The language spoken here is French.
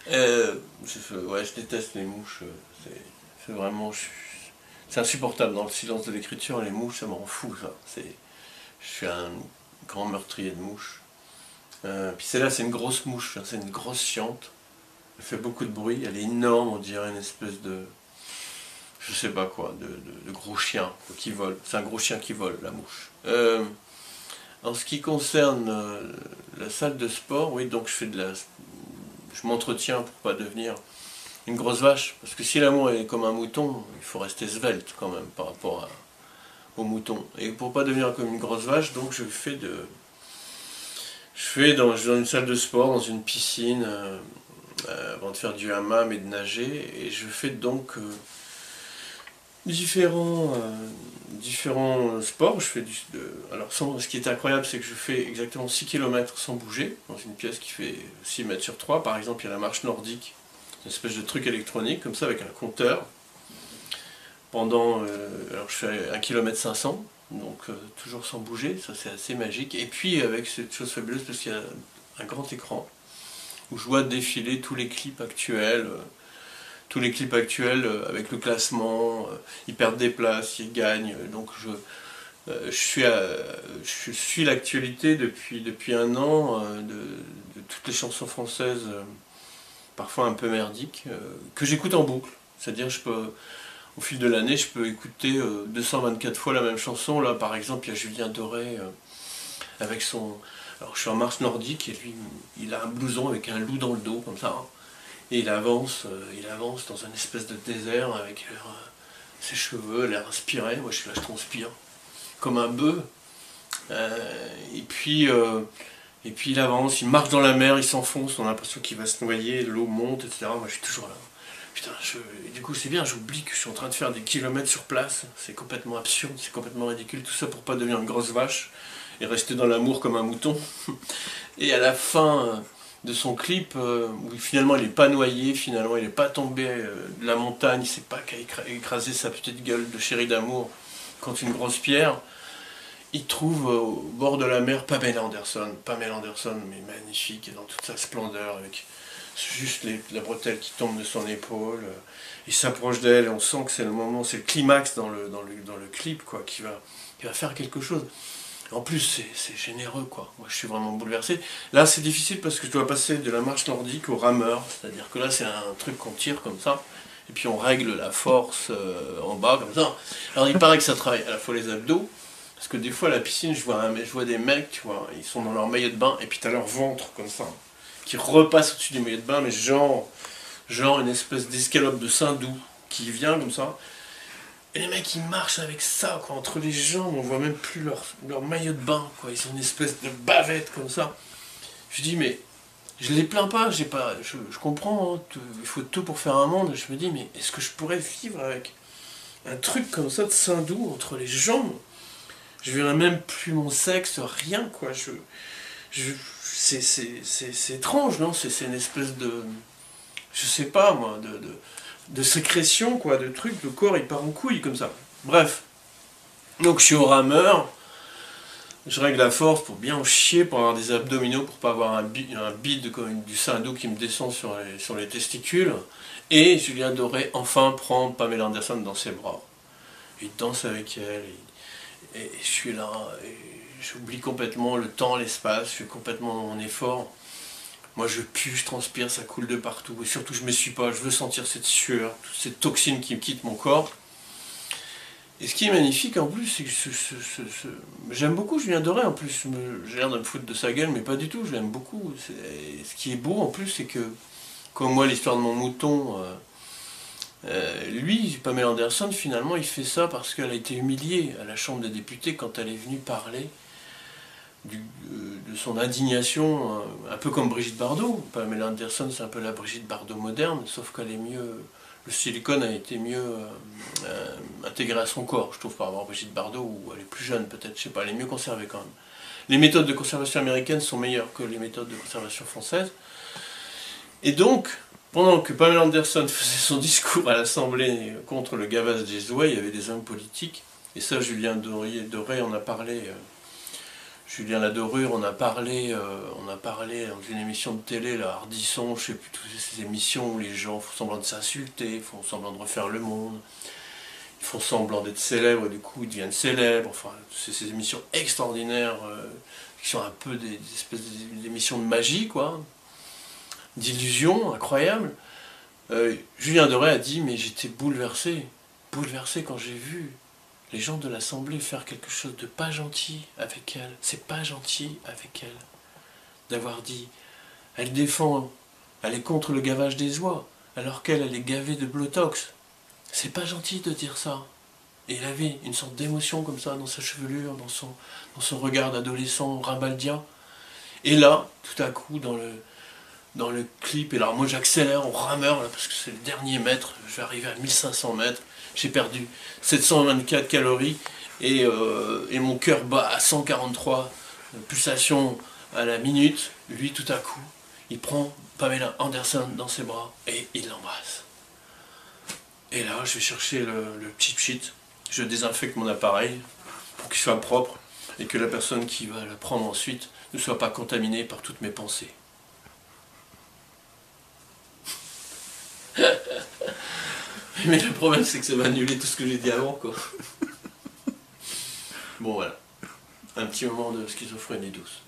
Ouais, je déteste les mouches. C'est vraiment... C'est insupportable. Dans le silence de l'écriture, les mouches, ça me rend fou, ça. Je suis un grand meurtrier de mouches. Puis celle-là, c'est une grosse mouche, hein, c'est une grosse chiante. Elle fait beaucoup de bruit, elle est énorme, on dirait une espèce de... Je sais pas quoi, de gros chien quoi, qui vole. C'est un gros chien qui vole, la mouche. En ce qui concerne la salle de sport, oui, donc je m'entretiens pour pas devenir une grosse vache. Parce que si l'amour est comme un mouton, il faut rester svelte quand même par rapport au mouton. Et pour pas devenir comme une grosse vache, donc je vais dans une salle de sport, dans une piscine, avant de faire du hammam et de nager, et je fais donc différents sports. Alors ce qui est incroyable, c'est que je fais exactement 6 km sans bouger, dans une pièce qui fait 6 mètres sur 3. Par exemple, il y a la marche nordique, une espèce de truc électronique, comme ça, avec un compteur. Alors je fais 1,5 km, donc toujours sans bouger, ça c'est assez magique. Et puis avec cette chose fabuleuse, parce qu'il y a un grand écran, où je vois défiler tous les clips actuels avec le classement, ils perdent des places, ils gagnent, donc je suis l'actualité depuis un an de toutes les chansons françaises, parfois un peu merdiques, que j'écoute en boucle. C'est-à-dire au fil de l'année, je peux écouter 224 fois la même chanson. Là, par exemple, il y a Julien Doré avec son... Alors, je suis en marche nordique et lui, il a un blouson avec un loup dans le dos, comme ça. Hein. Et il avance dans un espèce de désert avec ses cheveux, l'air inspiré. Moi, je suis là, je transpire comme un bœuf. Et puis il avance, il marche dans la mer, il s'enfonce, on a l'impression qu'il va se noyer, l'eau monte, etc. Moi, je suis toujours là. Putain, et du coup, c'est bien, j'oublie que je suis en train de faire des kilomètres sur place. C'est complètement absurde, c'est complètement ridicule. Tout ça pour pas devenir une grosse vache et rester dans l'amour comme un mouton. Et à la fin de son clip, où finalement il n'est pas noyé, finalement il n'est pas tombé de la montagne, il sait pas qu'à écraser sa petite gueule de chéri d'amour contre une grosse pierre, il trouve au bord de la mer Pamela Anderson, mais magnifique et dans toute sa splendeur, avec juste la bretelle qui tombe de son épaule. Il s'approche d'elle et on sent que c'est le moment, c'est le climax dans le clip, quoi, qui va faire quelque chose. En plus, c'est généreux, quoi. Moi, je suis vraiment bouleversé. Là, c'est difficile parce que je dois passer de la marche nordique au rameur. C'est-à-dire que là, c'est un truc qu'on tire comme ça. Et puis, on règle la force en bas, comme ça. Alors, il paraît que ça travaille à la fois les abdos. Parce que des fois, à la piscine, je vois des mecs, tu vois, ils sont dans leur maillot de bain. Et puis, t'as leur ventre, comme ça, qui repasse au-dessus du maillot de bain. Mais genre une espèce d'escalope de sein doux qui vient, comme ça. Et les mecs ils marchent avec ça quoi, entre les jambes, on voit même plus leur maillot de bain, quoi. Ils ont une espèce de bavette comme ça. Je dis mais je les plains pas, je comprends, hein, il faut tout pour faire un monde. Je me dis mais est-ce que je pourrais vivre avec un truc comme ça de sein doux entre les jambes? Je verrais même plus mon sexe, rien quoi. C'est étrange, non? C'est une espèce de, je sais pas moi, de sécrétion, quoi, de trucs, le corps il part en couille comme ça. Bref, donc je suis au rameur, je règle la force pour bien en chier, pour avoir des abdominaux, pour pas avoir un bide comme du sein doux qui me descend sur les testicules. Et Julien Doré enfin prend Pamela Anderson dans ses bras. Il danse avec elle, et je suis là, et j'oublie complètement le temps, l'espace, je suis complètement dans mon effort. Moi je pue, je transpire, ça coule de partout, et surtout je ne m'essuie pas, je veux sentir cette sueur, toutes ces toxines qui me quittent mon corps. Et ce qui est magnifique en plus, c'est que j'aime beaucoup Julien Doré en plus, j'ai l'air de me foutre de sa gueule, mais pas du tout, je l'aime beaucoup. Ce qui est beau en plus, c'est que, comme moi l'histoire de mon mouton, lui, Pamela Anderson, finalement il fait ça parce qu'elle a été humiliée à la Chambre des députés quand elle est venue parler de son indignation, un peu comme Brigitte Bardot. Pamela Anderson, c'est un peu la Brigitte Bardot moderne, sauf qu'elle est mieux. Le silicone a été mieux intégré à son corps, je trouve, par rapport à Brigitte Bardot, ou elle est plus jeune peut-être, je sais pas, elle est mieux conservée quand même. Les méthodes de conservation américaines sont meilleures que les méthodes de conservation françaises. Et donc, pendant que Pamela Anderson faisait son discours à l'Assemblée contre le gavage des ouailles, il y avait des hommes politiques, et ça Julien Doré en a parlé Julien Ladorure, on a parlé dans une émission de télé, là, Ardisson, je sais plus, toutes ces émissions où les gens font semblant de s'insulter, font semblant de refaire le monde, ils font semblant d'être célèbres et du coup ils deviennent célèbres, enfin, c'est ces émissions extraordinaires qui sont un peu des espèces d'émissions de magie, quoi, d'illusions incroyables. Julien Doré a dit, mais j'étais bouleversé quand j'ai vu les gens de l'Assemblée faire quelque chose de pas gentil avec elle. C'est pas gentil avec elle. D'avoir dit, elle défend, elle est contre le gavage des oies, alors qu'elle, elle est gavée de Botox. C'est pas gentil de dire ça. Et il avait une sorte d'émotion comme ça dans sa chevelure, dans son regard d'adolescent rimbaldien. Et là, tout à coup, dans le clip, et alors moi j'accélère au rameur, là, parce que c'est le dernier mètre, je vais arriver à 1500 mètres, j'ai perdu 724 calories, et mon cœur bat à 143 pulsations à la minute. Lui, tout à coup, il prend Pamela Anderson dans ses bras, et il l'embrasse. Et là, je vais chercher le cheap sheet, je désinfecte mon appareil, pour qu'il soit propre, et que la personne qui va la prendre ensuite ne soit pas contaminée par toutes mes pensées. Mais le problème, c'est que ça va annuler tout ce que j'ai dit avant, quoi. Bon, voilà. Un petit moment de schizophrénie douce.